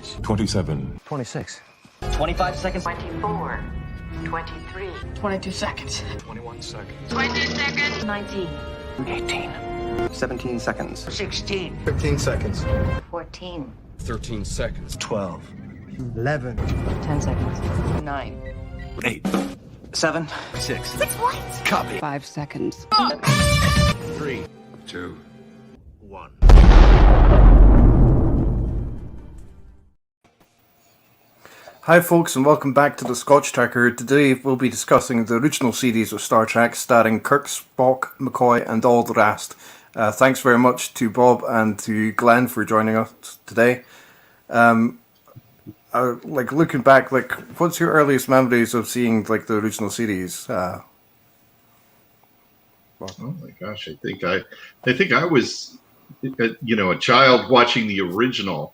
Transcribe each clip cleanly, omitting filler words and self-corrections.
seconds. 27. 26. 25 seconds. 24. 23. 22 seconds. 21 seconds. 20 seconds. 19. 18. 17 seconds. 16. 15 seconds. 14. 13 seconds. 12. 11. 10 seconds. 9. 8. 7. 6. 6 what? Copy. 5 seconds. 3. 2. 1. Hi folks, and welcome back to the Scotch Tracker. Today we'll be discussing the original series of Star Trek starring Kirk, Spock, McCoy and all the rest. Thanks very much to Bob and to Glenn for joining us today. Looking back, what's your earliest memories of seeing the original series? Oh my gosh, I think I was, a child watching the original,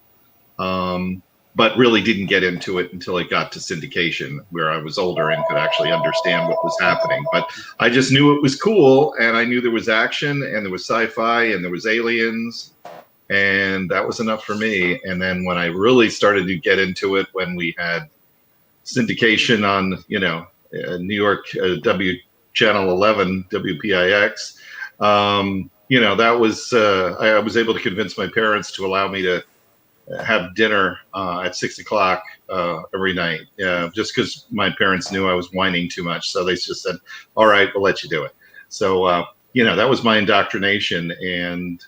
but really didn't get into it until it got to syndication, where I was older and could actually understand what was happening. But I just knew it was cool, and I knew there was action, and there was sci-fi, and there was aliens, and that was enough for me. And then when I really started to get into it, when we had syndication on, New York Channel 11, WPIX, that was, I was able to convince my parents to allow me to have dinner at 6 o'clock every night, just because my parents knew I was whining too much. So they just said, all right, we'll let you do it. So, that was my indoctrination. And,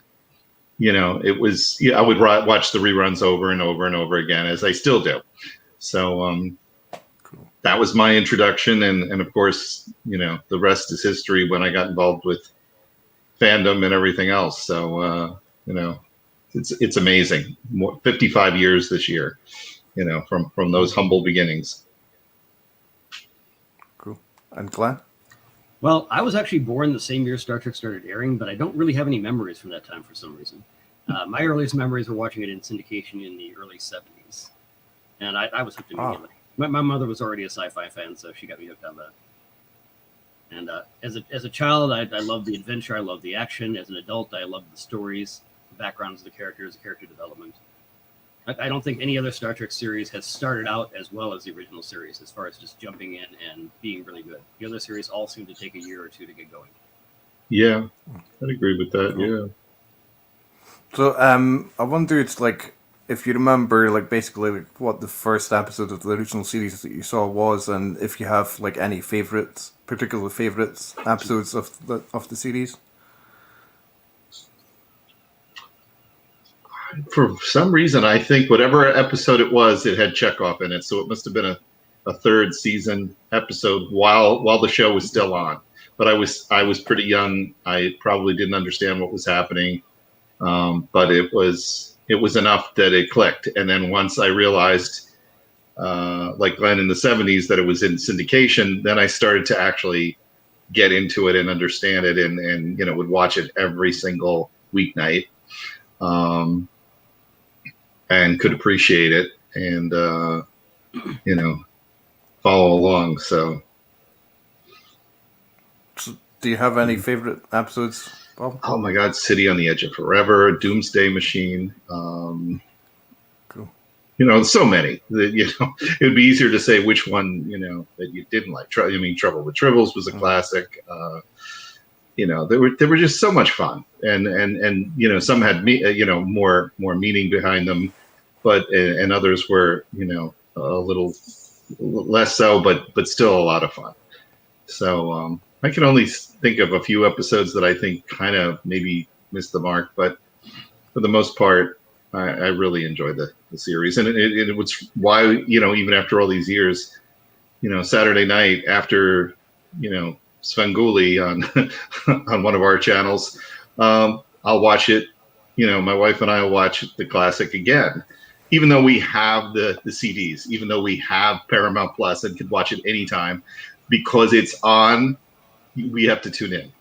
it was, I would watch the reruns over and over and over again, as I still do. So cool. That was my introduction. And of course, the rest is history when I got involved with fandom and everything else. So, it's amazing. 55 years this year, from those humble beginnings. Cool. And Glenn? Well, I was actually born the same year Star Trek started airing, but I don't really have any memories from that time for some reason. My earliest memories were watching it in syndication in the early 70s. And I was hooked immediately. My mother was already a sci-fi fan, so she got me hooked on that. And as a child, I loved the adventure. I loved the action. As an adult, I loved the stories, the backgrounds of the characters, the character development. I don't think any other Star Trek series has started out as well as the original series as far as just jumping in and being really good. The other series all seem to take a year or two to get going. Yeah, I'd agree with that. Yeah. So I wonder, if you remember, basically what the first episode of the original series that you saw was, and if you have any particular favorites episodes of the series. For some reason, I think whatever episode it was, it had Chekhov in it. So it must have been a third season episode while the show was still on. But I was pretty young. I probably didn't understand what was happening. But it was enough that it clicked. And then once I realized, like Glenn in the 70s, that it was in syndication, then I started to actually get into it and understand it, and would watch it every single weeknight. And could appreciate it and, follow along. So do you have any favorite episodes, Bob? Oh my God, City on the Edge of Forever, Doomsday Machine. Cool. So many that, it would be easier to say which one, that you didn't like. Trouble with Tribbles was a classic. They were just so much fun, and some had more meaning behind them, and others were a little less so, but still a lot of fun. So I can only think of a few episodes that I think kind of maybe missed the mark, but for the most part, I really enjoyed the series, and it was why even after all these years, Saturday night after Svengoolie on one of our channels, I'll watch it. My wife and I will watch the classic again, even though we have the CDs, even though we have Paramount Plus and can watch it anytime, because it's on. We have to tune in.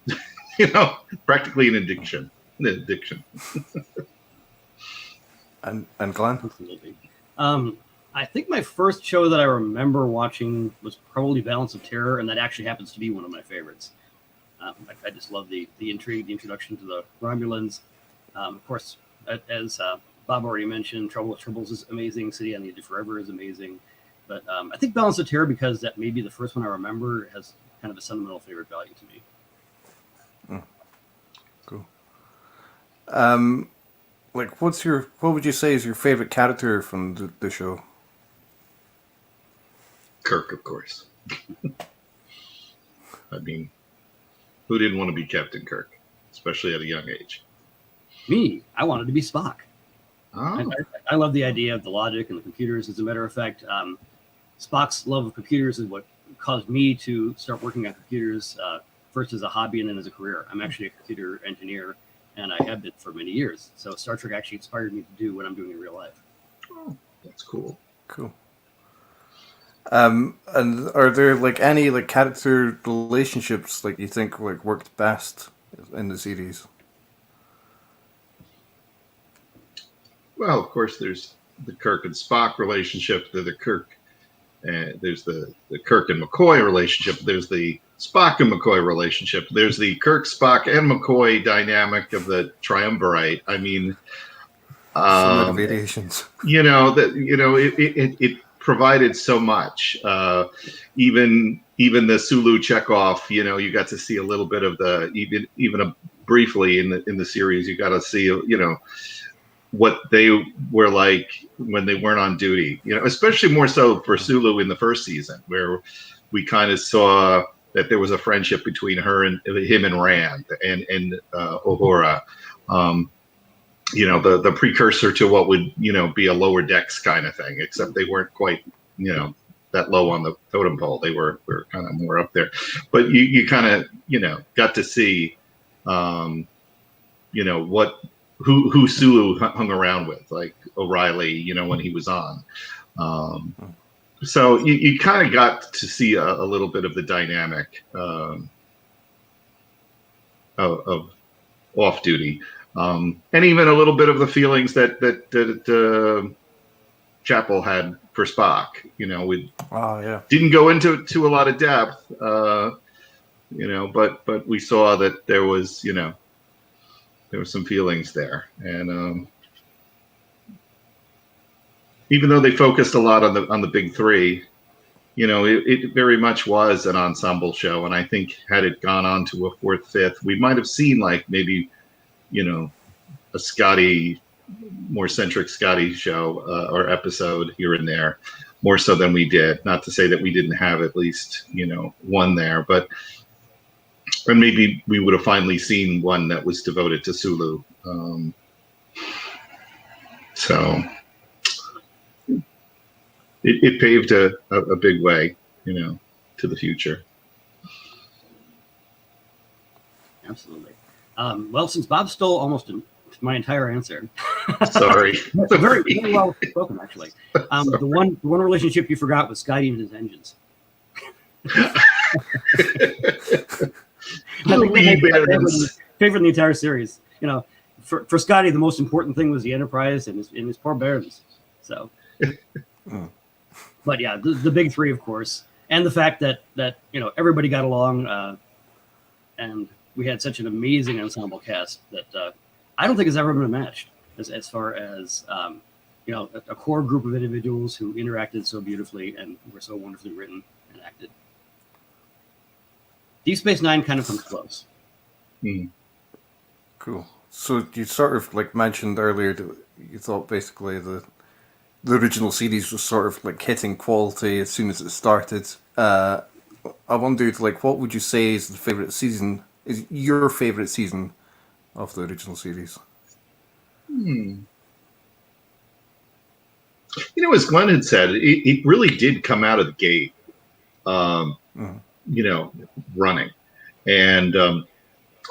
Practically an addiction. And Glenn? Absolutely. I think my first show that I remember watching was probably Balance of Terror, and that actually happens to be one of my favorites. I just love the intrigue, the introduction to the Romulans. Of course, as Bob already mentioned Trouble with Tribbles is amazing. City on the Edge of Forever is amazing. But I think Balance of Terror, because that may be the first one I remember, has kind of a sentimental favorite value to me. Cool. Like, what would you say is your favorite character from the show? Kirk, of course. I mean, who didn't want to be Captain Kirk, especially at a young age? Me, I wanted to be Spock. Oh. I love the idea of the logic and the computers. As a matter of fact, Spock's love of computers is what caused me to start working on computers, first as a hobby and then as a career. I'm actually a computer engineer, and I have been for many years. So Star Trek actually inspired me to do what I'm doing in real life. Oh, that's cool. Cool. And are there like any like character relationships like you think like worked best in the series? Well, of course, there's the Kirk and Spock relationship. There's the Kirk and McCoy relationship. There's the Spock and McCoy relationship. There's the Kirk, Spock, and McCoy dynamic of the triumvirate. I mean, So many variations. It provided so much. Even the Sulu Chekhov, you got to see a little bit of the even briefly in the series. You got to see what they were like when they weren't on duty. Especially more so for Sulu in the first season, where we kind of saw that there was a friendship between him and Rand and Uhura. The precursor to what would, be a lower decks kind of thing, except they weren't quite, that low on the totem pole. They were kind of more up there, but you kind of, got to see, who Sulu hung around with, like O'Reilly, when he was on. So you kind of got to see a little bit of the dynamic of off duty. And even a little bit of the feelings that Chapel had for Spock, we didn't go into a lot of depth, but we saw that there was, there were some feelings there. And even though they focused a lot on the big three, it very much was an ensemble show. And I think had it gone on to a fourth, fifth, we might have seen like maybe, a Scotty, more centric Scotty show or episode here and there, more so than we did. Not to say that we didn't have at least, one there, and maybe we would have finally seen one that was devoted to Sulu. So it paved a big way, to the future. Absolutely. Well, since Bob stole almost my entire answer. Sorry. very, very well spoken, actually. The one relationship you forgot was Scotty and his engines. Favorite in the entire series. For Scotty, the most important thing was the Enterprise and his poor Barons. So, but yeah, the big three, of course, and the fact that everybody got along, and we had such an amazing ensemble cast that I don't think has ever been matched as far as a core group of individuals who interacted so beautifully and were so wonderfully written and acted. Deep Space Nine kind of comes close. Cool. So you sort of like mentioned earlier that you thought basically the original series was sort of like hitting quality as soon as it started. I wondered, like, what would you say is is your favorite season of the original series? As Glenn had said, it really did come out of the gate, running. And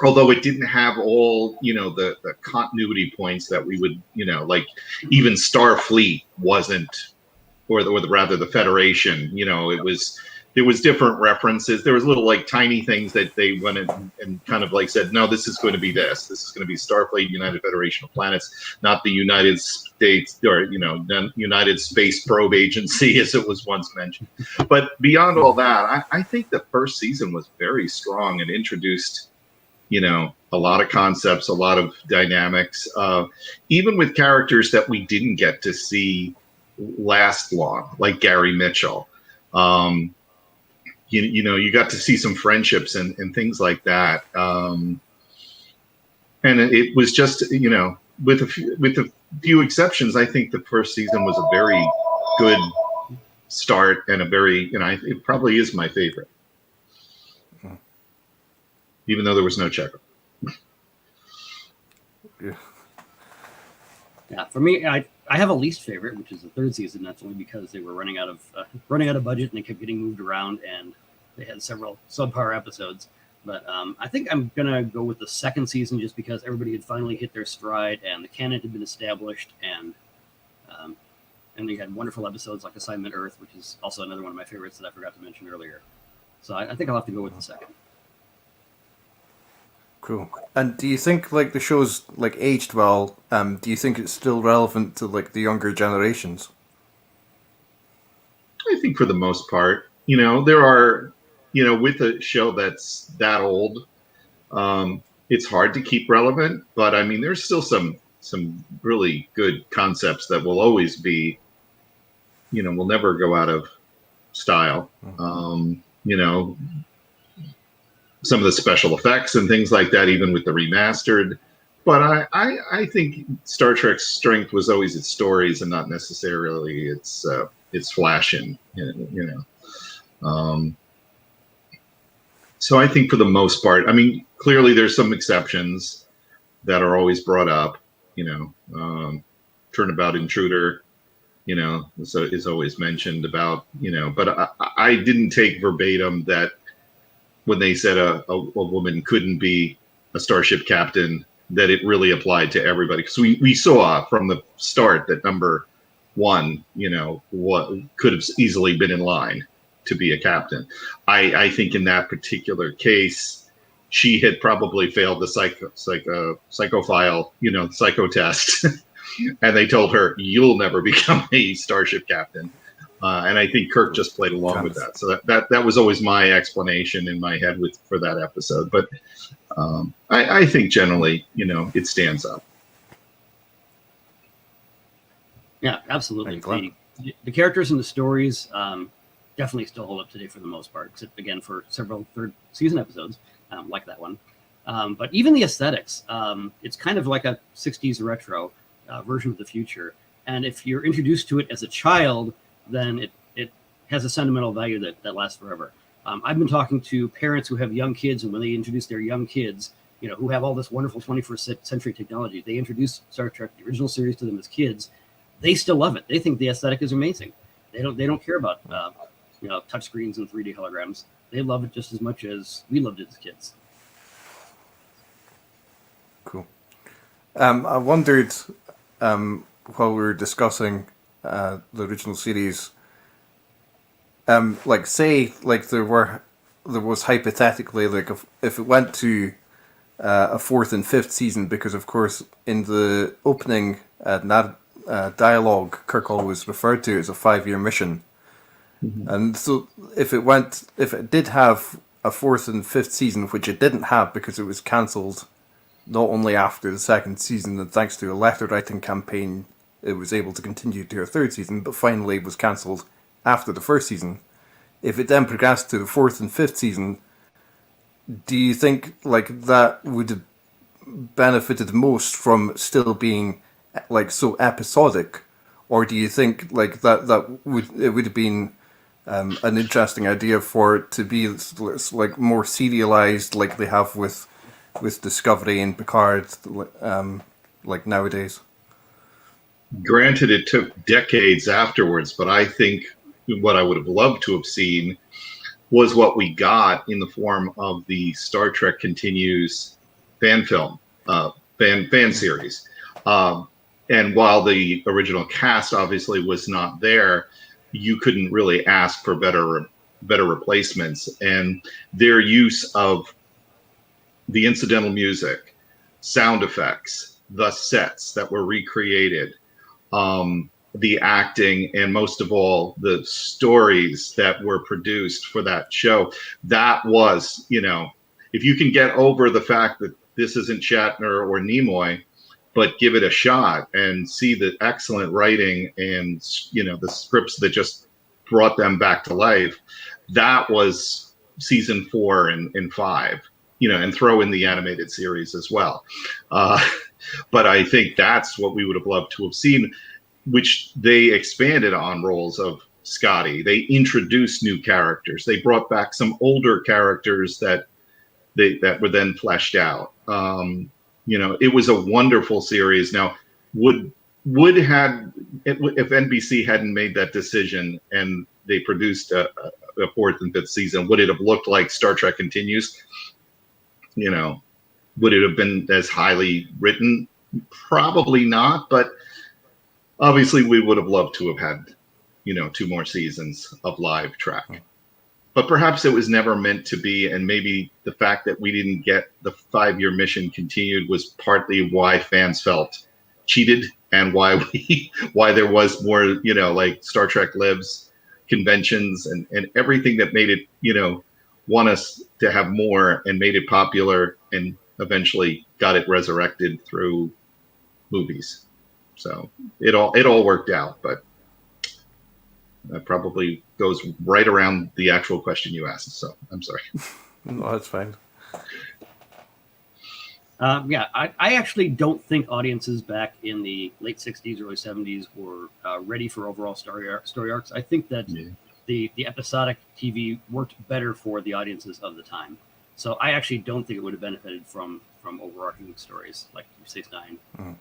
although it didn't have all, the continuity points that we would, like even Starfleet wasn't, or rather the Federation, there was different references. There was little like tiny things that they went in and kind of like said, no, this is going to be this. This is going to be Starfleet, United Federation of Planets, not the United States or, United Space Probe Agency, as it was once mentioned. But beyond all that, I think the first season was very strong and introduced a lot of concepts, a lot of dynamics, even with characters that we didn't get to see last long, like Gary Mitchell. You got to see some friendships and things like that. And it was just, with a few exceptions, I think the first season was a very good start and a very, it probably is my favorite, even though there was no Chekhov. Yeah, for me, I have a least favorite, which is the third season. That's only because they were running out of budget and they kept getting moved around, and they had several subpar episodes. But I think I'm gonna go with the second season just because everybody had finally hit their stride and the canon had been established, and they had wonderful episodes like Assignment Earth, which is also another one of my favorites that I forgot to mention earlier. So I think I'll have to go with the second. Cool. And do you think like the show's like aged well? Do you think it's still relevant to like the younger generations? I think for the most part, there are, with a show that's that old, it's hard to keep relevant. But I mean, there's still some really good concepts that will always be, will never go out of style. Some of the special effects and things like that, even with the remastered. But I think Star Trek's strength was always its stories and not necessarily its flash and so I think for the most part, I mean, clearly there's some exceptions that are always brought up. Turnabout Intruder, is always mentioned about. But I didn't take verbatim that when they said a woman couldn't be a starship captain, that it really applied to everybody. Because we saw from the start that number one, what could have easily been in line to be a captain. I think in that particular case, she had probably failed the psychophile, psycho test. And they told her, you'll never become a starship captain. And I think Kirk just played along with that. So that was always my explanation in my head for that episode. But I think generally, it stands up. Yeah, absolutely. The characters and the stories definitely still hold up today for the most part, except again for several third season episodes like that one. But even the aesthetics, it's kind of like a 60s retro version of the future. And if you're introduced to it as a child, then it has a sentimental value that lasts forever. I've been talking to parents who have young kids, and when they introduce their young kids, who have all this wonderful 21st century technology, they introduce Star Trek, the original series, to them as kids. They still love it. They think the aesthetic is amazing. They don't care about touch screens and 3D holograms. They love it just as much as we loved it as kids. Cool. I wondered while we were discussing the original series, say there was hypothetically if it went to a fourth and fifth season, because of course in the opening dialogue, Kirk always referred to it as a 5-year mission. Mm-hmm. And so if it did have a fourth and fifth season, which it didn't have because it was cancelled not only after the second season, and thanks to a letter writing campaign, it was able to continue to a third season, but finally was cancelled after the first season. If it then progressed to the fourth and fifth season, do you think that would have benefited most from still being so episodic, or do you think that would have been an interesting idea for it to be more serialized, like they have with Discovery and Picard, nowadays? Granted, it took decades afterwards, but I think what I would have loved to have seen was what we got in the form of the Star Trek Continues fan film, fan series. And while the original cast obviously was not there, you couldn't really ask for better replacements. And their use of the incidental music, sound effects, the sets that were recreated, the acting, and most of all, the stories that were produced for that show, that was, if you can get over the fact that this isn't Shatner or Nimoy, but give it a shot and see the excellent writing and, you know, the scripts that just brought them back to life, that was season 4 and 5, you know, and throw in the animated series as well. But I think that's what we would have loved to have seen, which they expanded on roles of Scotty. They introduced new characters. They brought back some older characters that were then fleshed out. You know, it was a wonderful series. Now, would had if NBC hadn't made that decision and they produced a 4th and 5th season, would it have looked like Star Trek Continues? You know, would it have been as highly written? Probably not, but obviously we would have loved to have had, you know, 2 more seasons of live Trek. But perhaps it was never meant to be, and maybe the fact that we didn't get the 5-year mission continued was partly why fans felt cheated, and why there was more, you know, like Star Trek Lives conventions and everything that made it, you know, want us to have more and made it popular, and eventually got it resurrected through movies. So it all worked out, but that probably goes right around the actual question you asked. So I'm sorry. No, that's fine. Yeah, I actually don't think audiences back in the late 60s, early 70s were ready for overall story arcs. I think that the episodic TV worked better for the audiences of the time. So I actually don't think it would have benefited from overarching stories like 6-9.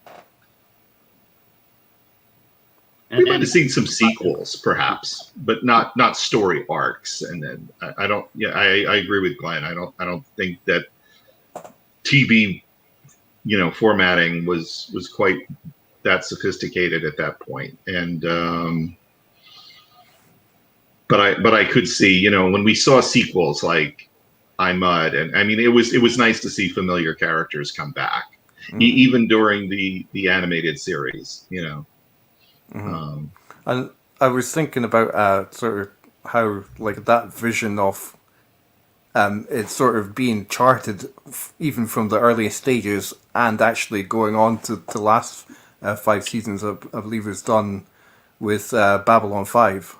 We might have seen some sequels, perhaps, but not story arcs. And then I don't. Yeah, I agree with Glenn. I don't think that TV, you know, formatting was quite that sophisticated at that point. And but I could see, you know, when we saw sequels like I Mud, and I mean, it was nice to see familiar characters come back, even during the animated series, you know. And I was thinking about sort of how, like, that vision of it's sort of being charted even from the earliest stages, and actually going on to the last 5 seasons, I believe is done with Babylon 5.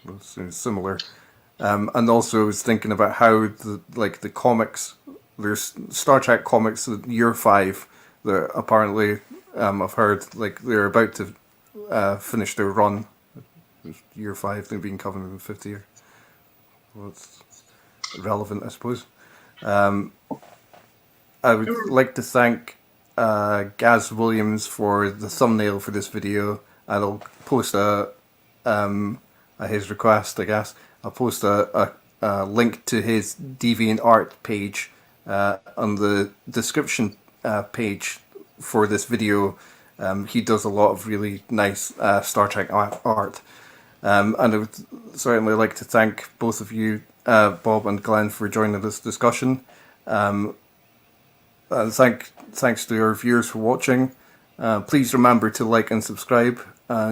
It's similar. And also I was thinking about how the comics, there's Star Trek comics year 5 that apparently I've heard, like, they're about to finish their run. Year 5, they're being covered in the 50th year. Well, it's relevant, I suppose. I would like to thank Gaz Williams for the thumbnail for this video, and I'll post at his request, I guess. I'll post a link to his DeviantArt page on the description page for this video. He does a lot of really nice Star Trek art. And I would certainly like to thank both of you, Bob and Glenn, for joining this discussion. And thanks to our viewers for watching. Please remember to like and subscribe.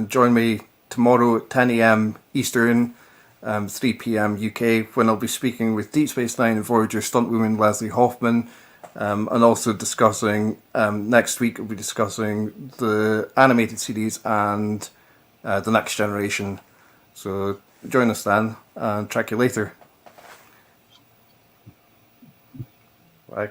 Join me tomorrow at 10 AM Eastern, 3 PM UK, when I'll be speaking with Deep Space Nine and Voyager stuntwoman Leslie Hoffman. And also discussing, next week we'll be discussing the animated series and the Next Generation. So join us then, and track you later. Bye.